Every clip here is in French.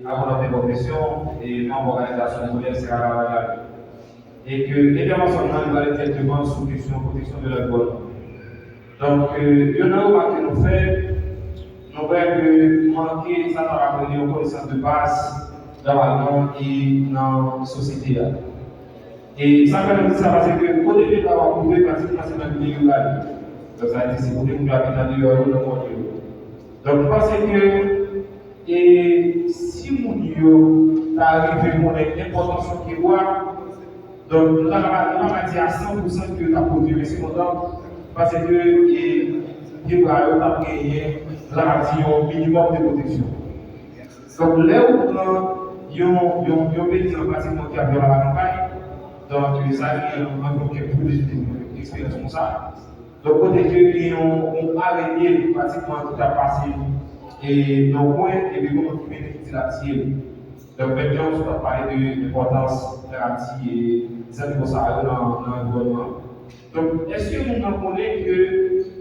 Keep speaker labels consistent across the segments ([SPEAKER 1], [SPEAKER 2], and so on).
[SPEAKER 1] avant notre profession et membre d'organisation commerciale à la et que l'intervention va être directement sous question protection de l'environnement. Donc, il y en a remarqué nous fait, nous voyons que manquer ça va apprendre une connaissance de base dans la langue et dans la société. Et ça fait nous ça parce que au début d'avoir trouvé pratiquement c'est dans le milieu là. Donc ça a été c'est pour nous habiter dans le dans le monde. Donc parce que et si mon Dieu arrivé mon importance qui voit donc nous va dire à 100% que la produit mais c'est content parce que il va avoir gagné la un minimum de protection. Donc là où il y a un paysan pratiquement qui a fait la campagne donc ça il y a encore quelques expériences comme ça. Donc côté que ils ont arrêté pratiquement tout à passer et dans le coin et puis comment bénéficier la tienne. Donc maintenant on va parler de l'importance de la tienne et ça il faut ça dans l'environnement. Donc est-ce que nous connaissons que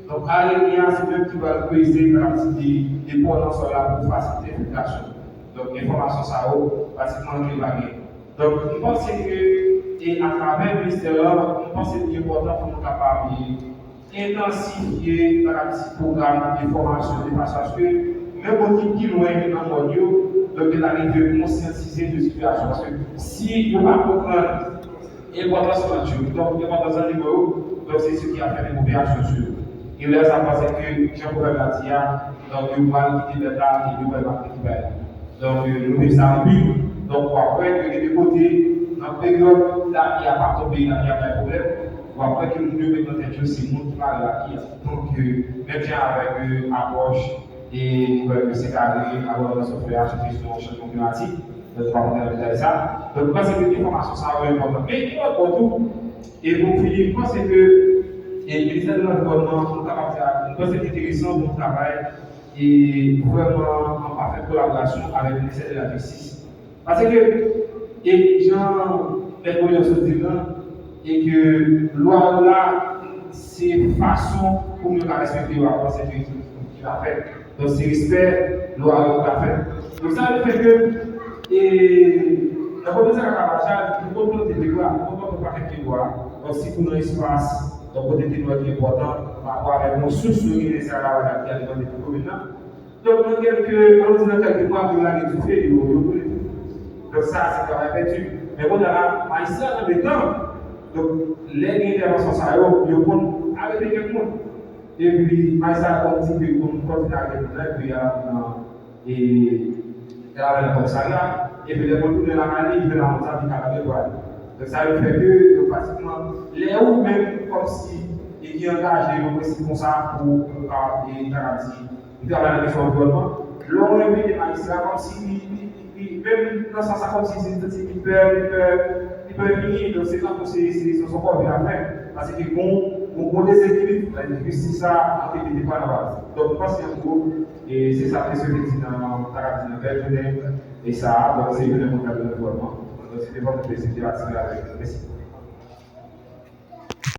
[SPEAKER 1] donc Alénia c'est même qui va peser la l'importance de la pour faciliter l'application. Donc l'information ça va pratiquement qui va gagner. Donc je pense que et à travers le ministère, je pense que c'est important pour nous capables d'intensifier le programme de formation de façon que même au qui loin dans le monde, donc il arrive de conscientiser de la situation. Parce que si on ne va pas comprendre l'importance de Dieu, donc l'importance de niveau, donc c'est ce qui a fait les mauvais sociaux. Et là, ça passe que Jean-Paul Gatia, donc il va quitter l'État et il va quitter. Donc nous vivons ça en but. Donc après, que de côté, dans la période là, il n'y a pas de pays, il n'y a pas de problème. Ou après que nous devons mettre notre chose, c'est nous qui parlons là. Donc, même avec l'approche et c'est carré, avoir dans ce faire, je fais sur changement climatique, donc on va regarder ça. Donc, parce que l'information, ça va être important. Mais il y a tout. Et pour finir, je pense que le ministère de l'Environnement, nous pense que c'est intéressant pour le travail et vraiment en parfaite collaboration avec le ministère de la Justice. Parce que, et Jean Pétrolier se dit là, et que loi là, c'est façon pour nous respecter la loi, c'est ce qu'il a fait. Donc, c'est respect, loi qu'il a fait. Donc, ça fait que, et la commission de la Carvajal, nous pouvons nous dire, nous pouvons pas quelque loi. Donc, si pour nous espace, donc, côté de loi qui est important, par rapport à nos sources de l'Église Carvajal qui a demandé pour le commun. Donc, nous disons quelques mois pour l'année tout fait, donc ça, c'est quand même perdu. Mais bon, là, ici, dans le temps, donc les interventions, ça y est, ils vont arrêter quelqu'un. Et puis, ça, comme dit que nous continuons à arrêter quelqu'un, puis il y a le commissariat, et puis les retours de la maladie, ils veulent la montagne du Canada. Donc ça veut faire que, pratiquement, les ou même comme si ils engagent les principes comme ça pour garantir, ils travaillent dans la question environnement, l'on revient des magistrats comme si même dans ce sens, comme si c'est une peur, il peut venir, donc c'est là que c'est son corps bien fait, parce que bon déséquilibre, c'est ça, en fait, il n'est pas là-bas. Donc, je pense que c'est un gros, et c'est ça, c'est ce que dit dans la et ça, donc c'est une mondiale de l'environnement. Donc, c'était votre plaisir de avec. Merci.